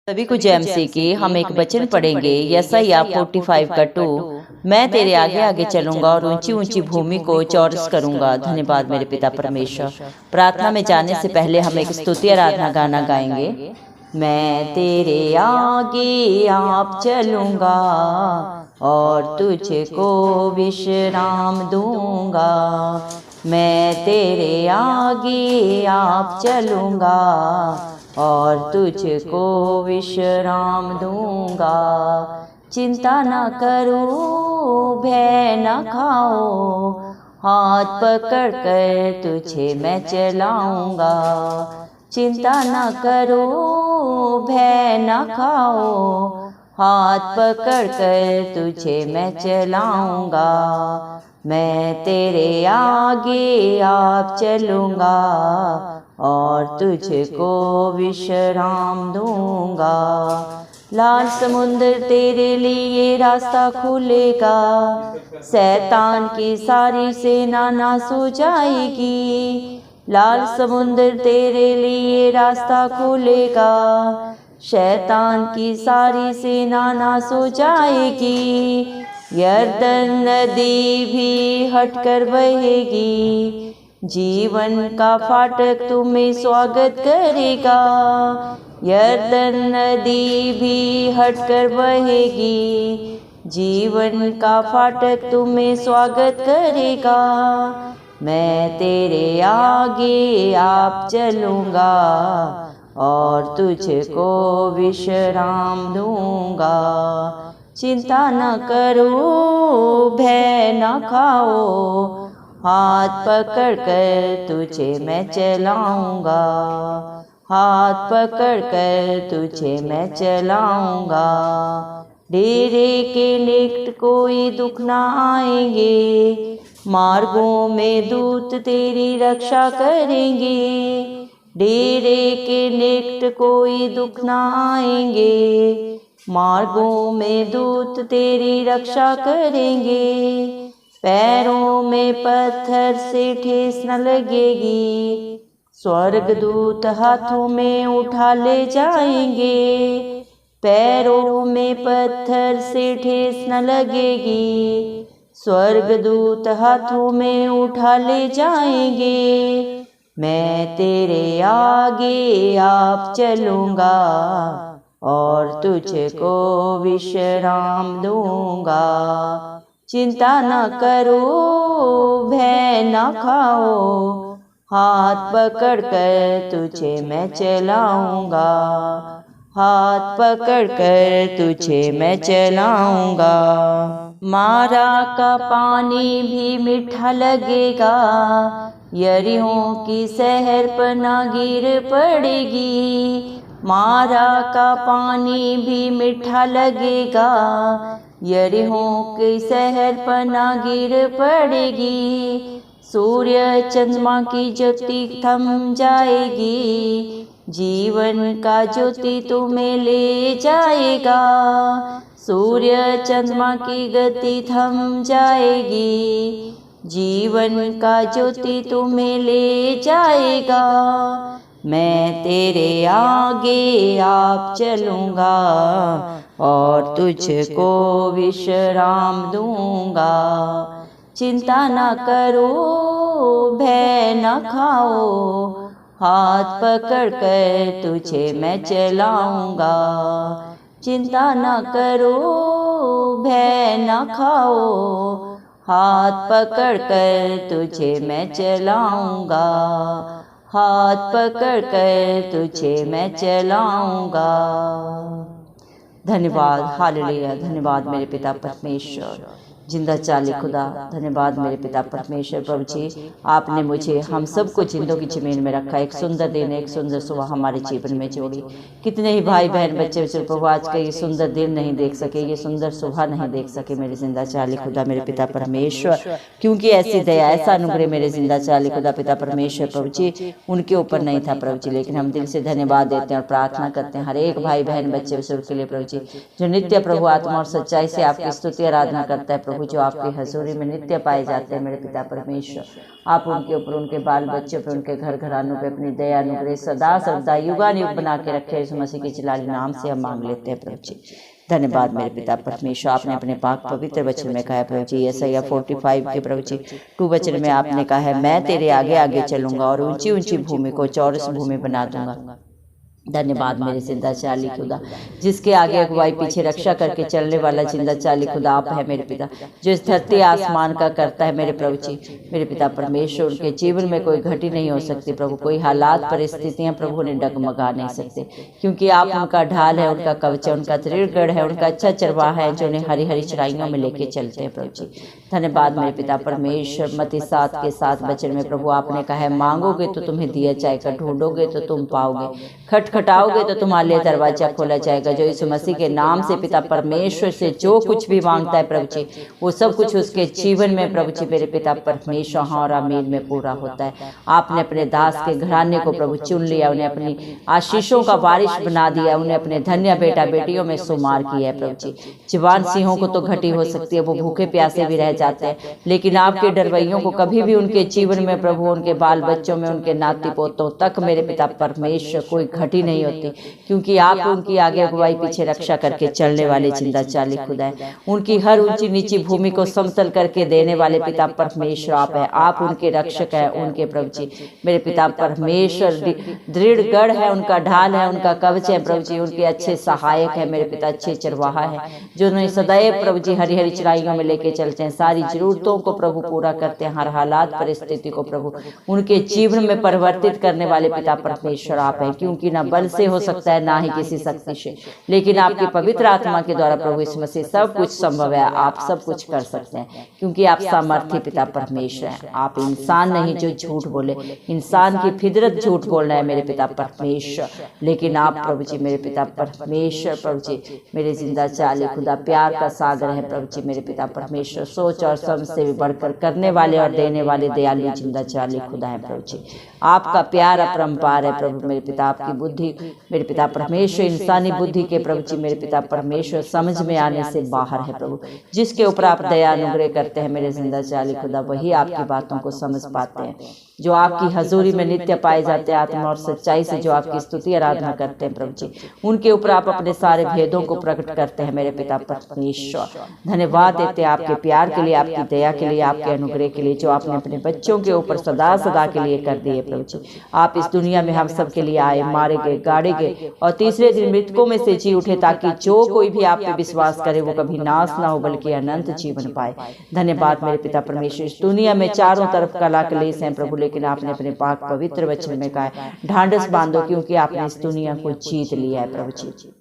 सभी को जय मसीह की। हम एक वचन पढ़ेंगे यशायाह 45 का 2। मैं तेरे आगे आगे चलूंगा और ऊंची ऊंची भूमि को चौरस करूंगा। धन्यवाद मेरे पिता परमेश्वर। प्रार्थना में जाने से पहले हम एक स्तुति आराधना गाना गाएंगे। मैं तेरे आगे आप चलूंगा और तुझको विश्राम दूंगा। मैं तेरे आगे आप चलूंगा और तुझको विश्राम दूंगा। चिंता न करो, भय न खाओ, हाथ पकड़ कर तुझे मैं चलाऊंगा। चिंता न करो, भय न खाओ, हाथ पकड़ कर तुझे मैं चलाऊंगा। मैं तेरे आगे आप चलूंगा और तुझको विश्राम दूंगा। लाल समुद्र तेरे लिए रास्ता खुलेगा, शैतान की सारी सेना नाश हो जाएगी। लाल समुद्र तेरे लिए रास्ता खुलेगा, शैतान की सारी सेना नाश हो जाएगी। यरदन नदी भी हटकर बहेगी, जीवन का फाटक तुम्हें स्वागत करेगा। यरदन नदी भी हटकर बहेगी, जीवन का फाटक तुम्हें स्वागत करेगा। मैं तेरे आगे आप चलूंगा और तुझको विश्राम दूंगा। चिंता न करो, भय न खाओ, हाथ पकड़ कर तुझे मैं चलाऊंगा। हाथ पकड़ कर तुझे मैं चलाऊंगा। डेरे के निकट कोई दुख न आएंगे, मार्गों में दूत तेरी रक्षा करेंगे। डेरे के निकट कोई दुख न आएंगे, मार्गों में दूत तेरी रक्षा करेंगे। पैरों में पत्थर से ठेस न लगेगी, स्वर्गदूत हाथों में उठा ले जाएंगे। पैरों में पत्थर से ठेस न लगेगी, स्वर्गदूत हाथों में उठा ले जाएंगे। मैं तेरे आगे आप चलूंगा और तुझको विश्राम दूंगा। चिंता न करो, भय न खाओ, हाथ पकड़ कर तुझे मैं चलाऊंगा। हाथ पकड़ कर तुझे मैं चलाऊंगा। मारा का पानी भी मीठा लगेगा, यरीहो की शहर पर न गिर पड़ेगी। मारा का पानी भी मीठा लगेगा, यरीहो की शहर पर न गिर पड़ेगी। सूर्य चंद्रमा की ज्योति थम जाएगी, जीवन का ज्योति तुम्हें ले जाएगा। सूर्य चंद्रमा की गति थम जाएगी, जीवन का ज्योति तुम्हें ले जाएगा। मैं तेरे आगे आप चलूंगा और तुझको विश्राम दूंगा। चिंता न करो, भय न खाओ, हाथ पकड़ कर तुझे मैं चलाऊंगा। चिंता न करो, भय न खाओ, हाथ पकड़ कर तुझे मैं चलाऊंगा। हाथ पकड़ कर तुझे मैं चलाऊंगा। धन्यवाद, हालेलुया। धन्यवाद मेरे पिता परमेश्वर, जिंदा चाली खुदा। धन्यवाद मेरे पिता परमेश्वर। प्रभु जी, आपने मुझे हम सबको जिंदों की जमीन में रखा। एक सुंदर दिन, एक सुंदर सुबह हमारे जीवन में जोड़ी। कितने ही भाई बहन बच्चे बच्चे प्रभु आज का ये सुंदर दिन नहीं देख सके, ये सुंदर सुबह नहीं देख सके मेरे जिंदा चाली खुदा मेरे पिता परमेश्वर, क्योंकि ऐसी दया, ऐसा अनुग्रह मेरे जिंदा चाली खुदा पिता परमेश्वर प्रभु जी उनके ऊपर नहीं था प्रभु जी। लेकिन हम दिल से धन्यवाद देते हैं और प्रार्थना करते हैं हर एक भाई बहन बच्चे बच्चे के लिए प्रभु जी, जो नित्य प्रभु आत्मा और सच्चाई से आपकी स्तुति आराधना करता है। प्रभु प्रभु जो आपकी हजूरी में नित्य पाए जाते हैं मेरे पिता परमेश्वर। आप उनके ऊपर, उनके बाल बच्चों पर, उनके घर घरानों पे अपनी दया अनुग्रह सदा सर्वदा युगानुयुग बना के रखे। यीशु मसीह के जलाली नाम से हम मांग लेते हैं प्रभु जी। धन्यवाद मेरे पिता परमेश्वर। आपने अपने पाक पवित्र वचन में कहा है प्रभु जी, यशायाह 45 के प्रभु जी 2 वचन में आपने कहा है, मैं तेरे आगे आगे चलूंगा और ऊंची ऊंची भूमि को चौरस भूमि बना दूंगा। धन्यवाद मेरे जिंदा चाली खुदा, जिसके आगे अगुवाई पीछे रक्षा करके चलने वाला जिंदा चाली खुदा आप है मेरे पिता, जो इस धरती आसमान का करता है मेरे प्रभु जी। मेरे पिता परमेश्वर, उनके जीवन में कोई घटी नहीं हो सकती प्रभु, कोई हालात परिस्थितियां प्रभु ने डगमगा नहीं सकते, क्योंकि आप उनका ढाल है, उनका कवच है, उनका दृढ़ है, उनका अच्छा चरवाहा है, जो उन्हें हरी हरी चराइयों में लेके चलते हैं प्रभु जी। धन्यवाद मेरे पिता परमेश्वर। मत्ती 7 के 7 वचन में प्रभु आपने कहा है, मांगोगे तो तुम्हें दिया जाएगा, ढूंढोगे तो तुम पाओगे, खटखटाओगे तो तुम्हारे लिए दरवाजा खोला जाएगा। जो यीशु मसीह के नाम से पिता परमेश्वर से जो कुछ भी मांगता है प्रभु जी, वो सब कुछ उसके जीवन में प्रभु जी मेरे पिता परमेश्वर हाँ और आमीन में पूरा होता है। आपने अपने दास के घराने को प्रभु चुन लिया, उन्हें अपनी आशीषों का बारिश बना दिया, उन्हें अपने धन्य बेटा बेटियों में शुमार किया है प्रभु जी। जवान सिंहों को तो घटी हो सकती है, वो भूखे प्यासे भी रह जाते हैं, लेकिन आपके डरवैयों को कभी भी उनके जीवन में प्रभु, उनके बाल बच्चों में, उनके नाती पोतों तक मेरे पिता परमेश्वर कोई घटी नहीं होती, क्योंकि आप उनकी आगे अगुवाई पीछे रक्षा करके चलने वाले जिंदा चाली खुदा है। उनकी हर ऊंची नीची भूमि को समतल करके देने वाले पिता परमेश्वर आप है। आप उनके रक्षक है, उनके प्रभु जी मेरे पिता परमेश्वर दृढ़ गढ़ है, उनका ढाल है, उनका कवच है प्रभु जी, उनके अच्छे सहायक है मेरे पिता, अच्छे चरवाहा है, जो उन्हें सदैव प्रभु जी हरी हरी चराइयों में लेके चलते हैं, सारी जरूरतों को प्रभु पूरा करते हैं, हर हालात परिस्थिति को प्रभु उनके जीवन में परिवर्तित करने वाले पिता परमेश्वर आप है। क्योंकि ना बल से हो सकता है, ना ही किसी शक्ति से, लेकिन आपकी पवित्र आत्मा के द्वारा प्रभु यीशु मसीह सब कुछ संभव है। आप सब कुछ कर सकते हैं, क्योंकि आप सामर्थ्य पिता परमेश्वर हैं। आप इंसान नहीं जो झूठ बोले, इंसान की फितरत झूठ बोलना है मेरे पिता परमेश्वर, लेकिन आप प्रभु जी मेरे पिता परमेश्वर प्रभु जी मेरे जिंदा चाली खुदा प्यार का सागर है प्रभु जी मेरे पिता परमेश्वर, सोच और समझ से भी बढ़कर करने वाले और देने वाले दयालु जिंदा चाली खुदा है प्रभु जी। आपका प्यार अपरंपार है प्रभु मेरे पिता, आपकी बुद्धि मेरे पिता परमेश्वर इंसानी बुद्धि के प्रभु जी मेरे पिता परमेश्वर समझ में आने से बाहर है प्रभु। जिसके ऊपर आप दया अनुग्रह करते हैं मेरे जिंदा चाली खुदा, वही आपकी बातों को समझ पाते हैं, जो आपकी हजूरी में नित्य पाए जाते हैं, आत्मा और सच्चाई से जो आपकी स्तुति आराधना करते हैं प्रभु जी, उनके ऊपर आप अपने सारे भेदों को प्रकट करते हैं मेरे पिता परमेश्वर। धन्यवाद देते हैं आपके प्यार के लिए, आपकी दया के लिए, आपके अनुग्रह के लिए, जो आपने अपने बच्चों के ऊपर सदा सदा के लिए कर दिए प्रभु जी। आप इस दुनिया में हम सब के लिए आए, मारे गए, गाड़े गए और तीसरे दिन मृतकों में से जी उठे, ताकि जो कोई भी आप पे विश्वास करे वो कभी नाश ना हो बल्कि अनंत जीवन पाए। धन्यवाद मेरे पिता परमेश्वर। इस दुनिया में चारों तरफ कला कलेश है प्रभु, लेकिन आपने अपने पाक पवित्र वचन में कहा ढांढस बांधो, क्योंकि आपने इस दुनिया को जीत लिया है प्रभु जी।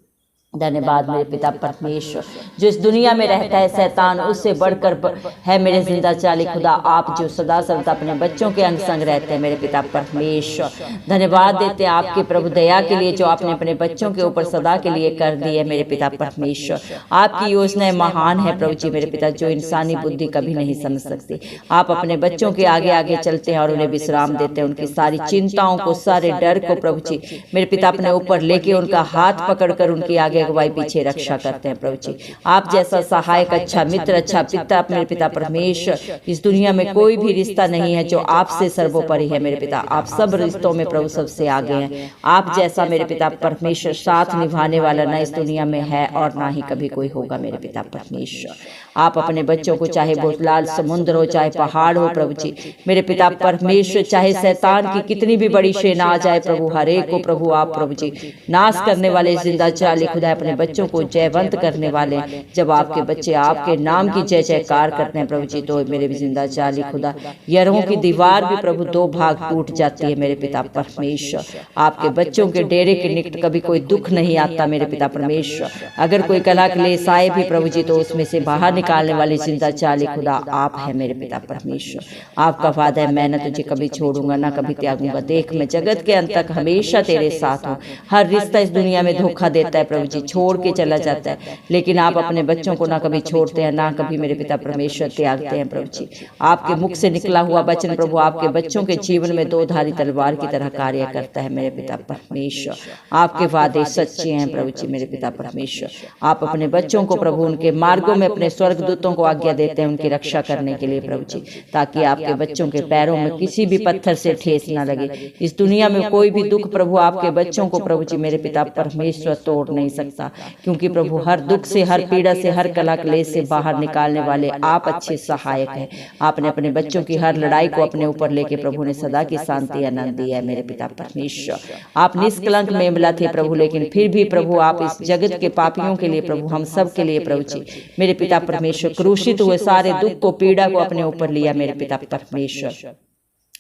धन्यवाद मेरे पिता परमेश्वर। जो इस दुनिया में रहता है शैतान उससे बढ़कर है मेरे जिंदा चाली खुदा, आप जो सदा सर्वदा अपने बच्चों के अंग संग रहते हैं मेरे पिता परमेश्वर। धन्यवाद देते हैं आपके प्रभु दया के लिए, जो आपने अपने बच्चों के ऊपर सदा के लिए कर दी है मेरे पिता परमेश्वर। आपकी योजनाएं महान है प्रभु जी मेरे पिता, जो इंसानी बुद्धि कभी नहीं समझ सकती। आप अपने बच्चों के आगे आगे चलते हैं और उन्हें विश्राम देते हैं, उनकी सारी चिंताओं को, सारे डर को प्रभु जी मेरे पिता अपने ऊपर लेके उनका हाथ पकड़कर उनकी आगे अगुवाई पीछे रक्षा करते हैं प्रभु जी। आप जैसा सहायक, अच्छा मित्र, अच्छा पिता मेरे पिता परमेश्वर, इस दुनिया में कोई भी रिश्ता नहीं है जो आपसे सर्वोपरि है मेरे पिता। आप सब रिश्तों में प्रभु सबसे आगे हैं। आप जैसा मेरे पिता परमेश्वर साथ निभाने वाला ना इस दुनिया में है और ना ही कभी कोई होगा मेरे पिता परमेश्वर। आप अपने बच्चों को, चाहे वो लाल समुद्र हो, चाहे पहाड़ हो प्रभु जी मेरे पिता परमेश्वर, चाहे शैतान की कितनी भी बड़ी सेना आ जाए प्रभु, हर एक को प्रभु आप प्रभु जी नाश करने वाले जिंदा चाली खुदा अपने बच्चों को जयवंत करने वाले। जब आपके बच्चे आपके नाम की जय जयकार करते हैं प्रभु जी, तो मेरे जिंदा चाली खुदा यरों की दीवार भी प्रभु 2 भाग टूट जाती है मेरे पिता परमेश्वर। आपके बच्चों के डेरे के निकट कभी कोई दुख नहीं आता मेरे पिता परमेश्वर। अगर कोई कलह क्लेश आए भी प्रभु जी, तो उसमें से बाहर निकालने वाली जिंदा चाली खुदा आप है मेरे पिता परमेश्वर। आपका वादा है, मैं न तुझे कभी छोड़ूंगा ना कभी त्यागूंगा। देख मैं जगत के अंत तक हमेशा तेरे साथ हूँ। हर रिश्ता इस दुनिया में धोखा देता है प्रभु जी, जी, छोड़ के चला जाता है, लेकिन आप अपने बच्चों को ना कभी छोड़ते हैं, ना कभी मेरे पिता परमेश्वर त्यागते हैं प्रभु जी। आपके मुख से निकला हुआ वचन प्रभु आपके बच्चों के जीवन में दो धारी तलवार की तरह कार्य करता है मेरे पिता परमेश्वर। आपके वादे सच्चे हैं प्रभु जी मेरे पिता परमेश्वर। आप अपने बच्चों को प्रभु उनके मार्गों में अपने स्वर्गदूतों को आज्ञा देते हैं उनकी रक्षा करने के लिए प्रभु जी, ताकि आपके बच्चों के पैरों में किसी भी पत्थर से ठेस न लगे। इस दुनिया में कोई भी दुख प्रभु आपके बच्चों को प्रभु जी मेरे पिता परमेश्वर तोड़ नहीं सकता, क्योंकि प्रभु हर दुख से, हर पीड़ा से, हर कलह क्लेश से बाहर निकालने वाले आप अच्छे सहायक हैं। आपने अपने बच्चों की हर लड़ाई को अपने ऊपर लेके प्रभु ने सदा की शांति आनंद दिया है मेरे पिता परमेश्वर। आप निष्कलंक मेमला थे प्रभु, लेकिन फिर भी प्रभु आप इस जगत के पापियों के लिए प्रभु, हम सब के लिए प्रभु जी मेरे पिता परमेश्वर क्रूसित हुए, सारे दुख को, पीड़ा को अपने ऊपर लिया मेरे पिता परमेश्वर।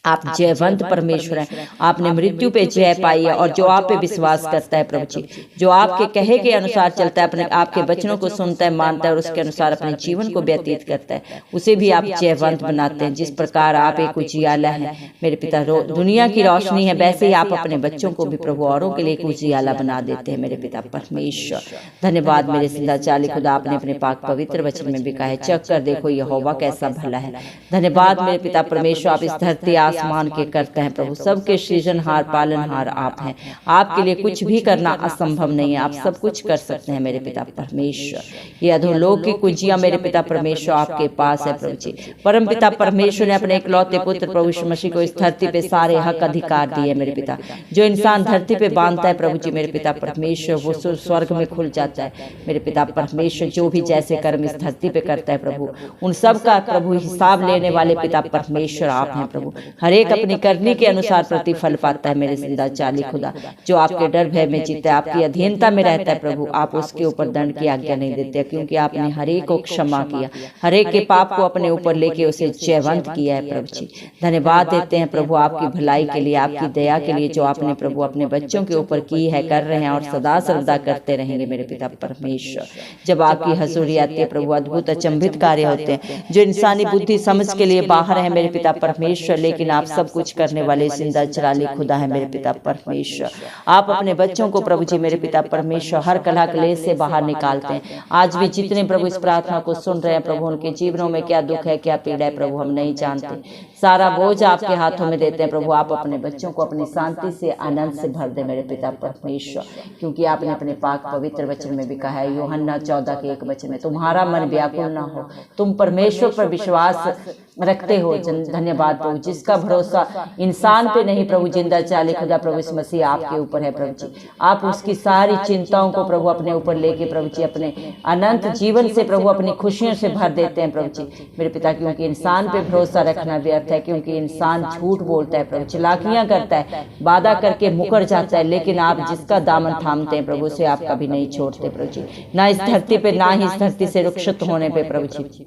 आप जयवंत परमेश्वर हैं। आपने मृत्यु पे जय पाई है, और जो आप पे विश्वास करता है प्रभु जी, जो आपके कहे के अनुसार चलता है, अपने आपके वचनों को सुनता है, मानता है और उसके अनुसार अपने जीवन को व्यतीत करता है, उसे भी आप जयवंत बनाते हैं। जिस प्रकार आप एक उजियाला है मेरे पिता, दुनिया की रोशनी है, वैसे ही आप अपने बच्चों को भी प्रभु औरों के लिए एक उजियाला बना देते हैं मेरे पिता परमेश्वर। धन्यवाद मेरे जिंदा चाली खुदा, आपने अपने पाक पवित्र वचन में भी कहा है, चख कर देखो यहोवा कैसा भला है। धन्यवाद मेरे पिता परमेश्वर, आप इस धरती आसमान के करते हैं प्रभु, सबके सृजनहार पालनहार आप हैं। आपके लिए कुछ भी करना असंभव नहीं है, आप सब कुछ कर सकते हैं मेरे पिता परमेश्वर। ये अधोलोक की कुंजियां मेरे पिता परमेश्वर आपके पास है प्रभु जी। परम पिता परमेश्वर ने अपने इकलौते पुत्र प्रभु यीशु मसीह को इस धरती पे सारे हक अधिकार दिए मेरे पिता। जो इंसान धरती पे बांधता है प्रभु जी मेरे पिता परमेश्वर, वो स्वर्ग में खुल जाता है मेरे पिता परमेश्वर। जो भी जैसे कर्म इस धरती पे करता है प्रभु, उन सब का प्रभु हिसाब लेने वाले पिता परमेश्वर आप हैं प्रभु। हर एक अपनी करनी के अनुसार प्रतिफल पाता है मेरे जिंदा चाली खुदा। जो आपके डर भय में जीता है, आपकी अधीनता में रहता है प्रभु, आप उसके ऊपर दंड की आज्ञा नहीं देते, क्योंकि आपने हर एक को क्षमा किया, हर एक के पाप को अपने ऊपर लेके उसे जयवंत किया है प्रभु जी। धन्यवाद देते हैं प्रभु आपकी भलाई के लिए, आपकी दया के लिए, जो आपने प्रभु अपने बच्चों के ऊपर की है, कर रहे हैं और सदा सर्वदा करते रहेंगे मेरे पिता परमेश्वर। जब आपकी हजूरी आती है प्रभु, अद्भुत अचंभित कार्य होते हैं जो इंसानी बुद्धि समझ के लिए बाहर है मेरे पिता परमेश्वर, लेकिन आप सब कुछ करने वाले जिंदा चराली खुदा है मेरे पिता परमेश्वर। आप अपने बच्चों को प्रभु जी मेरे पिता परमेश्वर हर कलह क्लेश से बाहर निकालते हैं। आज भी जितने प्रभु इस प्रार्थना को सुन रहे हैं प्रभु, उनके जीवनों में क्या दुख है, क्या पीड़ा है प्रभु, हम नहीं जानते। सारा बोझ आपके हाथों में देते हैं प्रभु। आप अपने बच्चों को अपनी शांति से, आनंद से भर दे मेरे पिता परमेश्वर, क्योंकि आपने अपने पाक पवित्र वचन में भी कहा है, यूहन्ना 14:1 में, तुम्हारा मन व्याकुल ना हो, तुम परमेश्वर पर विश्वास रखते हो। धन्यवाद प्रभु, जिसका भरोसा इंसान पे नहीं प्रभु, जिंदा चाली खुदा प्रभु इस मसीह आपके ऊपर है प्रभु जी। आप उसकी सारी चिंताओं को प्रभु अपने ऊपर लेके प्रभु जी अपने अनंत जीवन से प्रभु अपनी खुशियों से भर देते हैं प्रभु जी मेरे पिता। क्योंकि इंसान पे भरोसा रखना व्यर्थ है, क्योंकि इंसान झूठ बोलता है प्रभु, चालाकियां करता है, वादा करके मुकर जाता है, लेकिन आप जिसका दामन थामते हैं प्रभु, से आप कभी नहीं छोड़ते प्रभु जी, ना इस धरती पे, ना ही इस धरती से रुखसत होने पे प्रभु जी।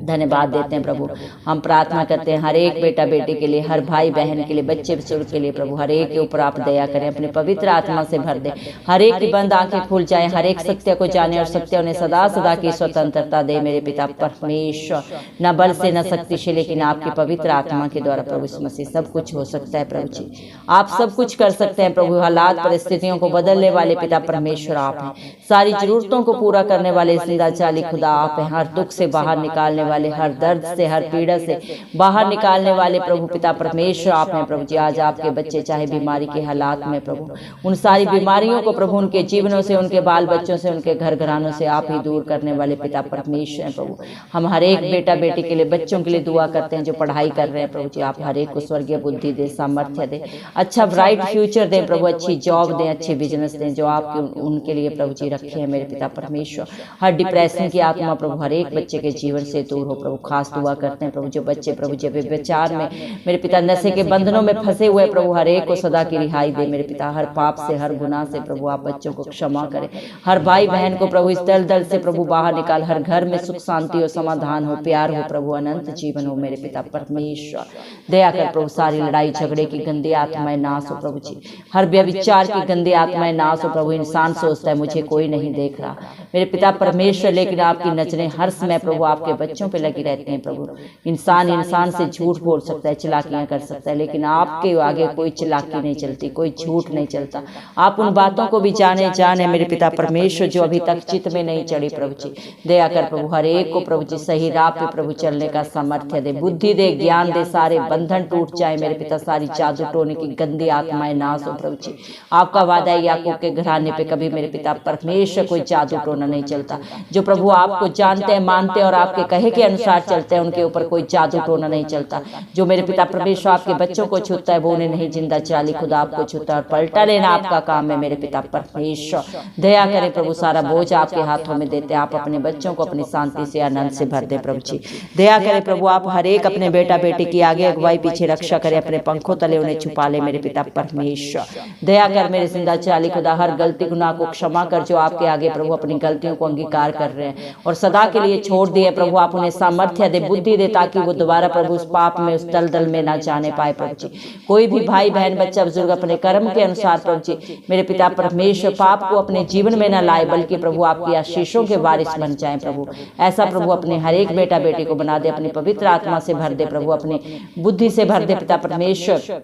धन्यवाद देते हैं प्रभु। हम प्रार्थना करते हैं हर एक बेटा बेटी के लिए, हर भाई बहन के लिए, बच्चे बुजुर्ग के लिए प्रभु, हर एक के ऊपर आप दया करें, अपने पवित्र आत्मा से भर दें, हर एक की बंद आंखें खुल जाए, हर एक सत्य को जाने और सत्य उन्हें सदा सदा की स्वतंत्रता दे मेरे पिता परमेश्वर। न बल से न शक्ति से, लेकिन आपके पवित्र आत्मा के द्वारा प्रभु यीशु मसीह सब कुछ हो सकता है प्रभु जी। आप सब कुछ कर सकते हैं प्रभु। हालात परिस्थितियों को बदलने वाले पिता परमेश्वर आप हैं। सारी जरूरतों को पूरा करने वाले जिंदा चाली खुदा आप हैं। हर दुख से बाहर निकालने वाले, हर दर्द से, हर पीड़ा से बाहर निकालने वाले प्रभु पिता परमेश्वर आप हैं प्रभु जी। आज आपके बच्चे चाहे बीमारी के हालात में प्रभु, उन सारी बीमारियों को प्रभु उनके जीवनों से, उनके बाल बच्चों से, उनके घर घरानों से आप ही दूर करने वाले पिता परमेश्वर हैं प्रभु। हम हर एक बेटा बेटी के लिए, बच्चों के लिए दुआ करते हैं जो पढ़ाई कर रहे हैं प्रभु जी। आप हर एक को स्वर्गीय बुद्धि दे, सामर्थ्य दे, अच्छा ब्राइट फ्यूचर दें प्रभु, अच्छी जॉब दें, अच्छे बिजनेस दें जो आप उनके लिए प्रभु जी रखे हैं मेरे पिता परमेश्वर। हर डिप्रेशन की आत्मा प्रभु हर एक बच्चे के जीवन से दूर हो प्रभु। खास दुआ करते हैं प्रभु जो बच्चे प्रभु जब विचार में मेरे पिता नशे के बंधनों में फंसे हुए प्रभु, हर एक को सदा की रिहाई दे मेरे पिता। हर पाप से, हर गुनाह से प्रभु आप बच्चों को क्षमा करें। हर भाई बहन को प्रभु इस दलदल से प्रभु बाहर निकाल, हर घर में सुख शांति हो, समाधान हो, प्यार हो प्रभु, अनंत जीवन हो मेरे पिता परमेश्वर। दया कर प्रभु, सारी लड़ाई झगड़े की गंदी आत्माएं नाश हो प्रभु जी। हर व्यभिचार की गंदी आत्माएं नाश हो प्रभु। इंसान सोचता है मुझे कोई नहीं देख रहा मेरे पिता परमेश्वर, लेकिन आपकी नजरें हर समय प्रभु आपके बच्चों पे लगी रहते हैं प्रभु। इंसान से झूठ बोल सकता है, चालाकियां कर सकता है, लेकिन आपके आगे कोई चालाकी नहीं चलती, कोई झूठ नहीं चलता। आप उन बातों को भी जाने मेरे पिता परमेश्वर जो अभी तक चित्त में नहीं चढ़ी प्रभु जी। दया कर प्रभु हर एक को प्रभु जी सही राह पे प्रभु चलने का सामर्थ्य दे, बुद्धि दे, ज्ञान दे, सारे बंधन टूट जाए मेरे पिता, सारी जादू टोने की गंदी आत्माएं नाश हो प्रभु जी। आपका वादा है याकूब के घराने पे कभी मेरे पिता परमेश्वर कोई जादू टोना नहीं चलता। जो प्रभु आपको जानते हैं, मानते हैं और आपके कहे के अनुसार चलते हैं, उनके ऊपर कोई जादू टोना नहीं चलता। जो मेरे पिता परमेश्वर आपके बच्चों को छूता है वो उन्हें नहीं, जिंदा चाली खुदा आपको छूता है और पलटा लेना आपका काम है मेरे पिता परमेश्वर। दया करें प्रभु, सारा बोझ आपके हाथों में देते हैं। आप अपने बच्चों को अपनी शांति से आनंद से भर दे प्रभु जी। दया करें प्रभु, आप हर एक अपने बेटा बेटी की आगे अगुवाई पीछे रक्षा करें, अपने पंखों तले उन्हें छुपा ले मेरे पिता परमेश्वर। दया कर मेरे जिंदा चाली खुदा, हर गलती गुनाह को क्षमा कर जो आपके आगे प्रभु अपनी गलतियों को अंगीकार कर रहे हैं और सदा के लिए छोड़ दिए प्रभु। आप उन्हें सामर्थ्य दे, बुद्धि दे, ताकि वो दोबारा प्रभु उस पाप में, उस दलदल में ना जाने पाए प्रभु जी। कोई भी भाई बहन बच्चा बुजुर्ग अपने कर्म के अनुसार प्रभु जी मेरे पिता परमेश्वर पाप को अपने जीवन में न लाए, बल्कि प्रभु आपकी आशीषों के वारिस बन जाए प्रभु। ऐसा प्रभु अपने हर एक बेटा बेटी को बना दे, अपनी पवित्र आत्मा से भर दे प्रभु, अपनी बुद्धि से भर दे पिता परमेश्वर।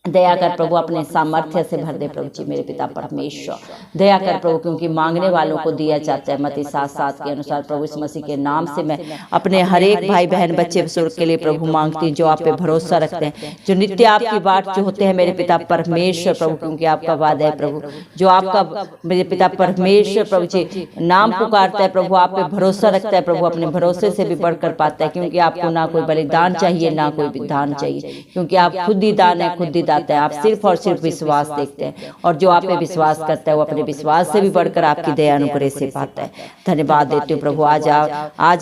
दया कर प्रभु, अपने सामर्थ्य से भर दे प्रभु जी मेरे पिता परमेश्वर। दया कर प्रभु, क्योंकि मांगने वालों को दिया जाता है। मत्ती 7:7 के अनुसार प्रभु इस मसीह के नाम से मैं अपने हर एक भाई बहन बच्चे बुजुर्ग के लिए प्रभु मांगती हूँ, जो आप पे भरोसा रखते हैं, जो नित्य आपकी बाट जो होते हैं मेरे पिता परमेश्वर प्रभु, क्योंकि आपका वादा है प्रभु, जो आपका मेरे पिता परमेश्वर प्रभु जी नाम पुकारता है प्रभु, आप पे भरोसा रखता है प्रभु, अपने भरोसे से भी बढ़कर पाता है, क्योंकि आपको ना कोई बलिदान चाहिए ना कोई विधान चाहिए, क्योंकि आप खुद ही दान है, खुद ही दाता है। आप सिर्फ और सिर्फ विश्वास देखते हैं और जो आप पे विश्वास करता है वो अपने विश्वास से भी बढ़कर आपकी दया अनुग्रह से पाता है। धन्यवाद देती हूँ प्रभु, आज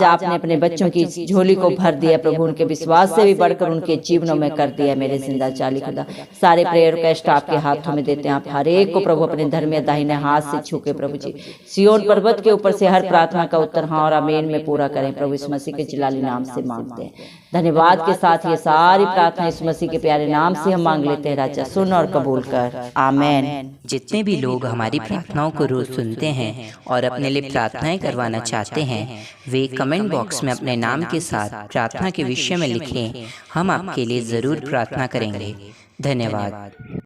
आपने अपने बच्चों की झोली को भर दिया प्रभु, उनके विश्वास से भी बढ़कर उनके जीवनों में कर दिया मेरे जिंदा चाली खुदा। सारे प्रेयर कष्ट आपके हाथों में देते हैं। आप हर एक को प्रभु अपने धर्म दाहिने हाथ से छूके प्रभु जी सिय्योन पर्वत के ऊपर से हर प्रार्थना का उत्तर हाँ और आमीन में पूरा करें प्रभु, इस मसीह के जलाली नाम से मांगते हैं। धन्यवाद के साथ ये सारी प्रार्थना इस मसीह के प्यारे नाम से हम मांग लेते हैं राजा, सुन और कबूल कर, आमेन। जितने भी लोग हमारी प्रार्थनाओं को रोज सुनते हैं और अपने लिए प्रार्थनाएं करवाना चाहते हैं, वे कमेंट बॉक्स में अपने नाम के साथ प्रार्थना के विषय में लिखें। हम आपके लिए जरूर प्रार्थना करेंगे। धन्यवाद।